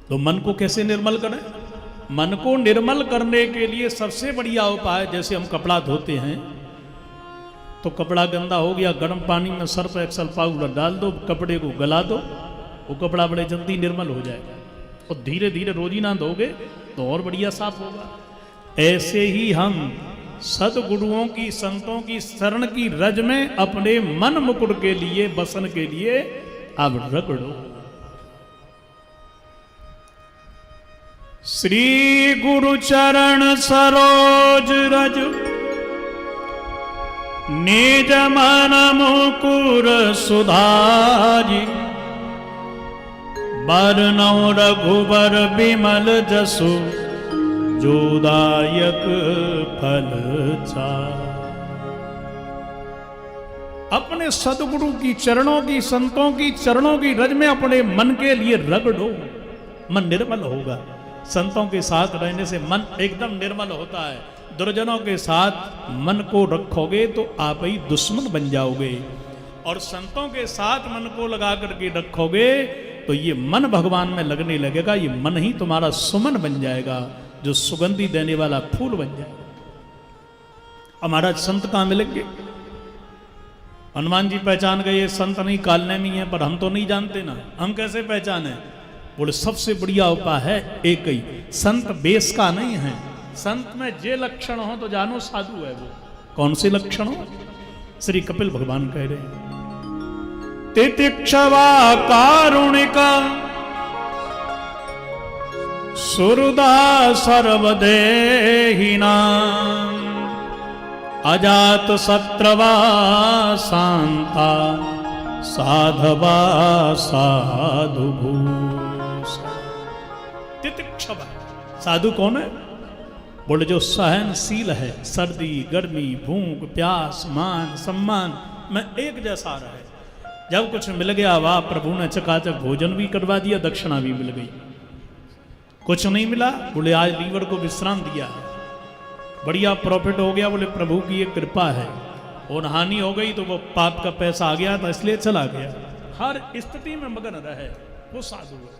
तो मन को कैसे निर्मल करें? मन को निर्मल करने के लिए सबसे बढ़िया उपाय, जैसे हम कपड़ा धोते हैं तो कपड़ा गंदा हो गया, गर्म पानी में सर्फ एक्सल पाउडर डाल दो, कपड़े को गला दो, वो कपड़ा बड़े जल्दी निर्मल हो जाएगा। और धीरे धीरे रोजीना धोगे तो और बढ़िया साफ होगा। ऐसे ही हम सदगुरुओं की, संतों की शरण की रज में अपने मन मुकुट के लिए, बसन के लिए अब रगड़ो। श्री गुरु चरण सरोज रज निज मन मुकुर सुधारी, बरनौ रघुबर बिमल जसु जोदायक फल चारि। अपने सदगुरु की चरणों की, संतों की चरणों की रज में अपने मन के लिए रगड़ो, मन निर्मल होगा। संतों के साथ रहने से मन एकदम निर्मल होता है। दुर्जनों के साथ मन को रखोगे तो आप ही दुश्मन बन जाओगे, और संतों के साथ मन को लगा करके रखोगे तो ये मन भगवान में लगने लगेगा। ये मन ही तुम्हारा सुमन बन जाएगा, जो सुगंधी देने वाला फूल बन जाएगा। हमारा संत कहाँ मिलेंगे? हनुमान जी पहचान गए, ये संत नहीं कालने में है, पर हम तो नहीं जानते ना, हम कैसे पहचाने? बोले सबसे बढ़िया उपाय है एक ही, संत बेस का नहीं है। संत में जे लक्षण हो तो जानो साधु है वो। कौन से लक्षण हो? श्री कपिल भगवान कह रहे हैं, तितिक्षवा कारुणिका सुहृदा सर्वदेहिना, अजात शत्रवा शांता साधवा साधु भूष। तितिक्षवा साधु कौन है? बोले जो सहनशील है, सर्दी गर्मी भूख प्यास मान सम्मान में एक जैसा रहे। जब कुछ मिल गया, वाह प्रभु ने चकाचक भोजन भी करवा दिया, दक्षिणा भी मिल गई। कुछ नहीं मिला, बोले आज लीवर को विश्राम दिया है, बढ़िया प्रॉफिट हो गया, बोले प्रभु की ये कृपा है। और हानि हो गई तो वो पाप का पैसा आ गया था इसलिए चला गया। हर स्थिति में मगन रहे, वो साधु है।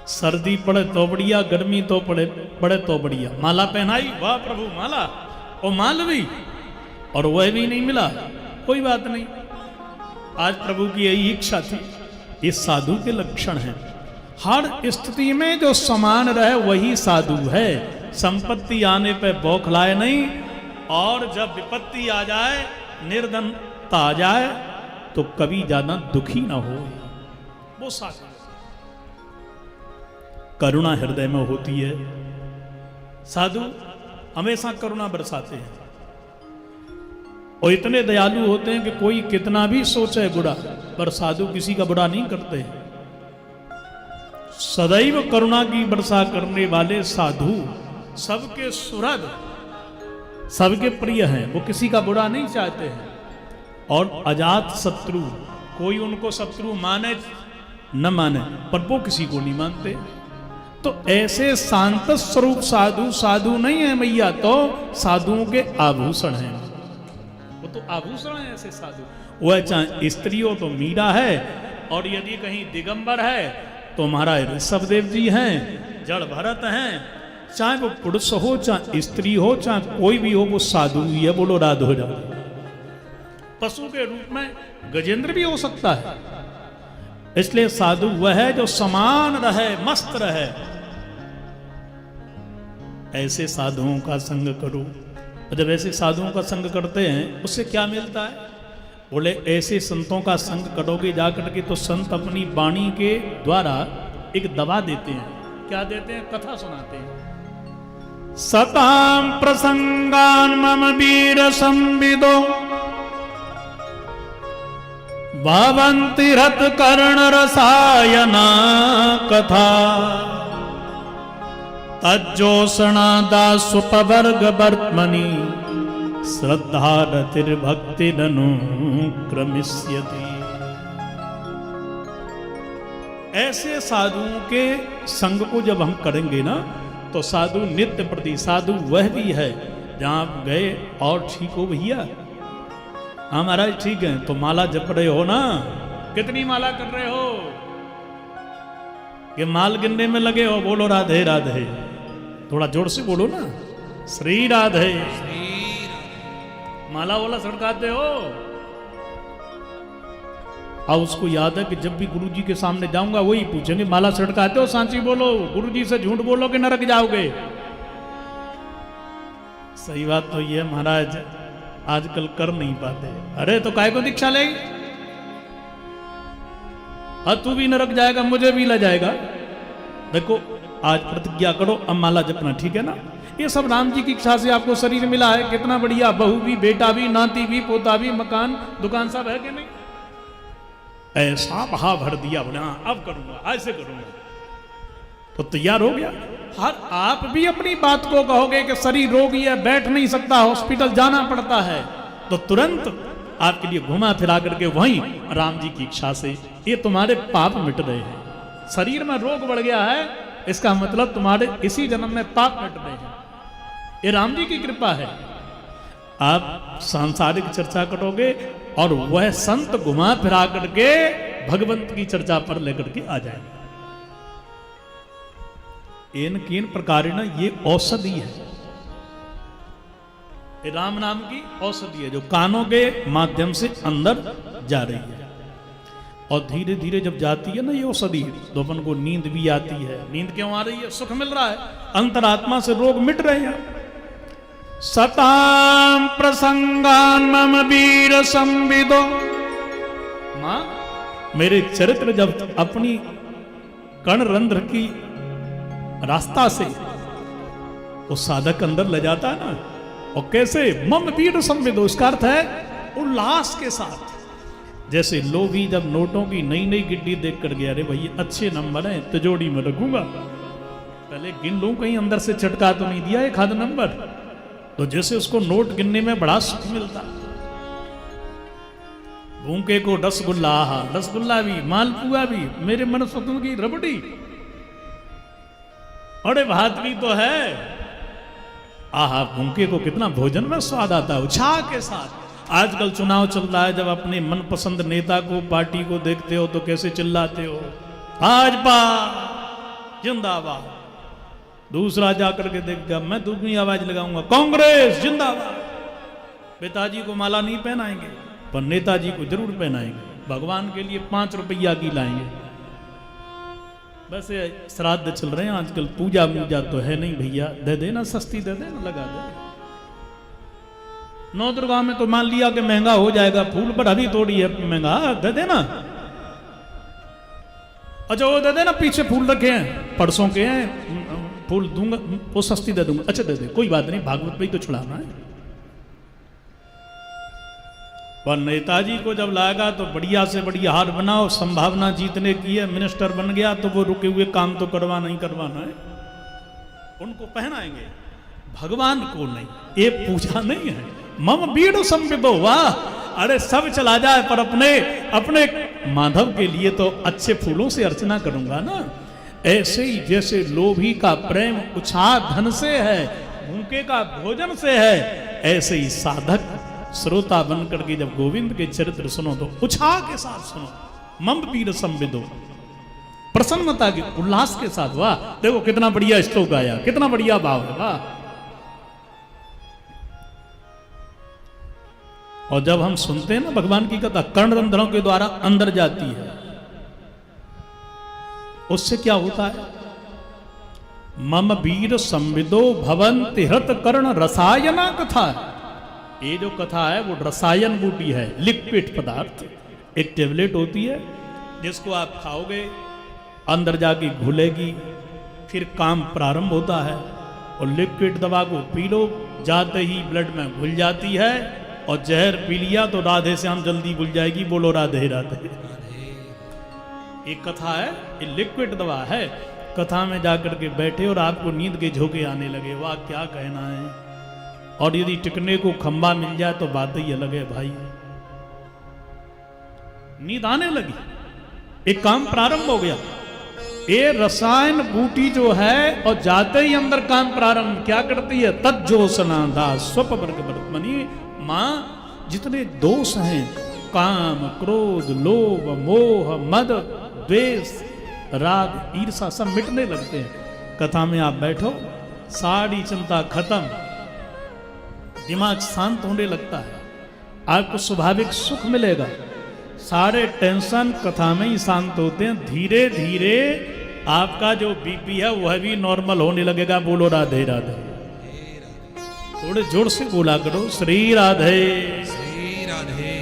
सर्दी पड़े तो बढ़िया, गर्मी तो पड़े तो बढ़िया। माला पहनाई, वाह प्रभु माला, और माल भी, और वह भी नहीं मिला, कोई बात नहीं, आज प्रभु की यही इच्छा थी। ये साधु के लक्षण हैं। हर स्थिति में जो समान रहे वही साधु है। संपत्ति आने पे बौखलाए नहीं, और जब विपत्ति आ जाए, निर्धनता आ जाए तो कभी ज्यादा दुखी ना हो, वो साधु। करुणा हृदय में होती है। साधु हमेशा करुणा बरसाते हैं, और इतने दयालु होते हैं कि कोई कितना भी सोचे बुरा, पर साधु किसी का बुरा नहीं करते। सदैव करुणा की वर्षा करने वाले साधु सबके सुहृद, सबके प्रिय हैं, वो किसी का बुरा नहीं चाहते हैं। और अजात शत्रु, कोई उनको शत्रु माने न माने, पर वो किसी को नहीं मानते। तो ऐसे शांत स्वरूप साधु साधु नहीं है मैया, तो साधुओं के आभूषण हैं। वो तो आभूषण है ऐसे साधु। वह चाहे स्त्री हो तो मीरा है, और यदि कहीं दिगंबर है तो महाराज ऋषभदेव जी हैं, जड़ भरत हैं। चाहे वो पुरुष हो, चाहे स्त्री हो, चाहे कोई भी हो, वो साधु ही है। बोलो राधो राधो। पशु के रूप में गजेंद्र भी हो सकता है, इसलिए साधु वह है जो समान रहे, मस्त रहे। ऐसे साधुओं का संग करो। जब ऐसे साधुओं का संग करते हैं उससे क्या मिलता है? बोले ऐसे संतों का संग करोगे जाकर के तो संत अपनी वाणी के द्वारा एक दवा देते हैं। क्या देते हैं? कथा सुनाते हैं। सताम प्रसंगान मम वीर संविदो, भवन्ति रत कर्ण रसायना कथा, तज्जोषणा दासुपवर्ग वर्त्मनि, श्रद्धा रतिर्भक्ति क्रमिष्यति। ऐसे साधुओं के संग को जब हम करेंगे ना, तो साधु नित्य प्रति साधु वह भी है जहां आप गए और ठीक हो भैया, हाँ महाराज ठीक है, तो माला जप रहे हो ना, कितनी माला कर रहे हो? कि माल गिनने में लगे हो? बोलो राधे राधे, थोड़ा जोर से बोलो ना, श्री राधे। माला वाला सड़काते हो। और उसको याद है कि जब भी गुरुजी के सामने जाऊंगा वही पूछेंगे माला सड़काते हो? सांची बोलो, गुरुजी से झूठ बोलो कि नरक जाओगे। सही बात तो ये महाराज आजकल कर नहीं पाते। अरे तो काय को दीक्षा लेगी? तू भी नरक जाएगा, मुझे भी ले जाएगा। देखो आज प्रतिज्ञा करो, अब माला जपना, ठीक है ना? ये सब राम जी की इच्छा से आपको शरीर मिला है। कितना बढ़िया, बहू भी, बेटा भी, नाती भी, पोता भी, मकान दुकान सब है कि नहीं? ऐसा बहा भर दिया बोले हाँ अब करूंगा, ऐसे करूंगा, तो तैयार हो गया। हर आप भी अपनी बात को कहोगे कि शरीर रोगी है, बैठ नहीं सकता, हॉस्पिटल जाना पड़ता है, तो तुरंत आपके लिए घुमा फिरा करके वहीं राम जी की इच्छा से ये तुम्हारे पाप मिट रहे हैं। शरीर में रोग बढ़ गया है, इसका मतलब तुम्हारे इसी जन्म में पाप मिट रहे हैं। ये राम जी की कृपा है। आप सांसारिक चर्चा करोगे और वह संत घुमा फिरा करके भगवंत की चर्चा पर लेकर के आ जाएंगे। इन किन प्रकार ना ये औषधि है, ये राम नाम की औषधि है जो कानों के माध्यम से अंदर जा रही है। और धीरे धीरे जब जाती है ना ये औषधि, तो अपन को नींद भी आती है। नींद क्यों आ रही है? सुख मिल रहा है, अंतरात्मा से रोग मिट रहे हैं। सताम प्रसंगान मम वीर संविदो। मां मेरे चरित्र जब अपनी कर्ण रंध्र की रास्ता से वो साधक अंदर ले जाता है ना, और कैसे मम वीर संविदो, इसका अर्थ है उल्लास के साथ। जैसे लोभी जब नोटों की नई नई गिड्डी देख कर गया, अरे भैया अच्छे नंबर हैं, तिजोरी में रखूंगा, पहले गिन लूं कहीं अंदर से चटका तो नहीं दिया एक आध नंबर। तो जैसे उसको नोट गिनने में बड़ा सुख मिलता। भूखे को रसगुल्ला, रसगुल्ला भी, मालपुआ भी, मेरे मन स्वतंत्र की रबड़ी, अरे भात भी तो है। आहा, भूखे को कितना भोजन में स्वाद आता है, उत्साह के साथ। आजकल चुनाव चल रहा है, जब अपने मनपसंद नेता को, पार्टी को देखते हो तो कैसे चिल्लाते हो, भाजपा जिंदाबाद। दूसरा जाकर के देखगा, मैं दूसरी आवाज लगाऊंगा, कांग्रेस जिंदाबाद। पिताजी को माला नहीं पहनाएंगे, पर नेताजी को जरूर पहनाएंगे। भगवान के लिए 5 रुपया की लाएंगे। वैसे श्राद्ध चल रहे हैं आजकल, पूजा मूजा तो है नहीं भैया, दे देना, सस्ती दे देना, लगा दे। नौ दुर्गा में तो मान लिया कि महंगा हो जाएगा, फूल पर अभी थोड़ी है महंगा, दे देना। अच्छा वो दे देना, पीछे फूल रखे हैं, परसों के हैं, फूल दूंगा, वो सस्ती दे दूंगा। अच्छा दे दे, कोई बात नहीं, भागवत पे ही तो छुड़ाना है। पर नेताजी को जब लाएगा तो बढ़िया से बढ़िया हार बनाओ, संभावना जीतने की है, मिनिस्टर बन गया तो वो रुके हुए काम तो करवाना ही करवाना है, उनको पहनाएंगे, भगवान को नहीं। ये पूजा नहीं है। मम वीर संविदो, वाह, अरे सब चला जाए पर अपने अपने माधव के लिए तो अच्छे फूलों से अर्चना करूंगा ना। ऐसे ही जैसे लोभी का प्रेम उत्साह धन से है, भूखे का भोजन से है, ऐसे ही साधक श्रोता बन करके जब गोविंद के चरित्र सुनो तो उत्साह के साथ सुनो। मम वीर संविदो, प्रसन्नता के उल्लास के साथ। वाह, देखो कितना बढ़िया श्लोक गाया, कितना बढ़िया भाव है, वाह। और जब हम सुनते हैं ना भगवान की कथा, कर्ण रंध्रों के द्वारा अंदर जाती है, उससे क्या होता है? मम वीर संविदो भवन्ति हृत कर्ण रसायना कथा। ये जो कथा है वो रसायन बूटी है, लिक्विड पदार्थ। एक टेबलेट होती है जिसको आप खाओगे, अंदर जाके घुलेगी, फिर काम प्रारंभ होता है। और लिक्विड दवा को पी लो, जाते ही ब्लड में घुल जाती है, और जहर पी लिया तो राधे श्याम जल्दी भूल जाएगी। बोलो राधे राधे। एक कथा है, ये लिक्विड दवा है। कथा में जाकर के बैठे और आपको नींद के झोंके आने लगे, वाह क्या कहना है। और यदि टिकने को खंबा मिल जाए तो बात ही अलग है भाई। नींद आने लगी, एक काम प्रारंभ हो गया। ये रसायन बूटी जो है, और जाते ही अंदर काम प्रारंभ क्या करती है? तज्जोसना दास स्वप वर्ग वर्तमनी। मां जितने दोष हैं काम, क्रोध, लोभ, मोह, मद, द्वेष, राग, ईर्षा सब मिटने लगते हैं। कथा में आप बैठो, सारी चिंता खत्म, दिमाग शांत होने लगता है, आपको स्वाभाविक सुख मिलेगा। सारे टेंशन कथा में ही शांत होते हैं। धीरे धीरे आपका जो बीपी है वह भी नॉर्मल होने लगेगा। बोलो राधे राधे। थोड़े जोर से बोला करो, श्री राधे श्री राधे।